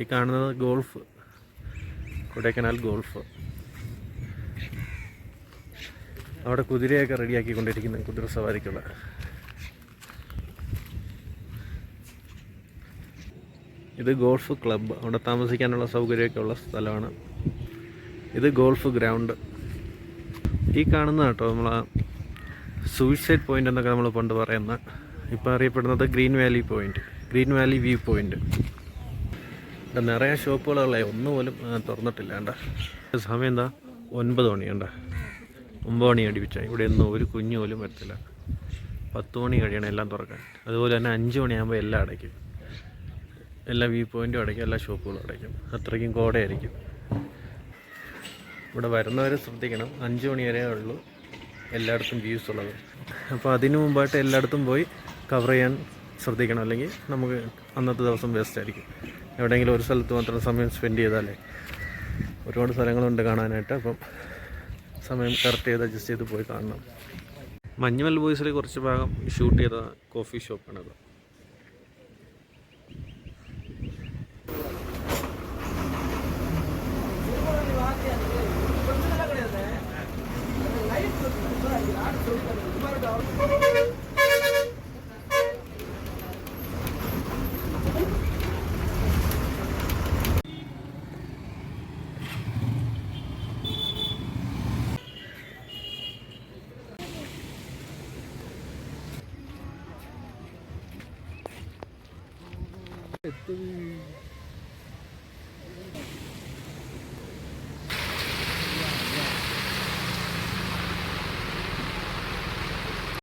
ഈ കാണുന്നത് golf, Kodaikanal golf. അവിടെ കുതിരയൊക്കെ റെഡിയാക്കിക്കൊണ്ടിരിക്കുന്നു, കുതിര സവാരിക്കുള്ള. ഇത് ഗോൾഫ് ക്ലബ്ബ്, അവിടെ താമസിക്കാനുള്ള സൗകര്യമൊക്കെ ഉള്ള സ്ഥലമാണ്. ഇത് ഗോൾഫ് ഗ്രൗണ്ട്. ഈ കാണുന്ന കേട്ടോ നമ്മളാ സൂയിസൈഡ് പോയിൻ്റ് എന്നൊക്കെ നമ്മൾ പണ്ട് പറയുന്ന, ഇപ്പോൾ അറിയപ്പെടുന്നത് green Valley point, green Valley view point. നിറയെ ഷോപ്പുകളുള്ള, ഒന്നുപോലും തുറന്നിട്ടില്ല. വേണ്ട സമയം എന്താ 9 മണി. വേണ്ട 9 മണി അടിപ്പിച്ചാൽ ഇവിടെ ഒന്നും ഒരു കുഞ്ഞു പോലും വരത്തില്ല. 10 മണി കഴിയണം എല്ലാം തുറക്കാൻ. അതുപോലെ തന്നെ 5 മണിയാകുമ്പോൾ എല്ലാം അടയ്ക്കും. എല്ലാ വ്യൂ പോയിൻറ്റും അടയ്ക്കും, എല്ലാ ഷോപ്പുകളും അടയ്ക്കും. അത്രയ്ക്കും കോടയായിരിക്കും. ഇവിടെ വരുന്നവർ ശ്രദ്ധിക്കണം, 5 മണി വരെ ഉള്ളൂ എല്ലായിടത്തും വ്യൂസ് ഉള്ളത്. അപ്പോൾ അതിനു മുമ്പായിട്ട് എല്ലായിടത്തും പോയി കവർ ചെയ്യാൻ ശ്രദ്ധിക്കണം, അല്ലെങ്കിൽ നമുക്ക് അന്നത്തെ ദിവസം വേസ്റ്റ് ആയിരിക്കും. എവിടെയെങ്കിലും ഒരു സ്ഥലത്ത് മാത്രം സമയം സ്പെൻഡ് ചെയ്താലേ, ഒരുപാട് സ്ഥലങ്ങളുണ്ട് കാണാനായിട്ട്. അപ്പം സമയം കറക്റ്റ് ചെയ്ത് അഡ്ജസ്റ്റ് ചെയ്ത് പോയി കാണണം. മഞ്ഞുമൽ ബോയ്സിൽ കുറച്ച് ഭാഗം ഷൂട്ട് ചെയ്ത കോഫി ഷോപ്പാണത്.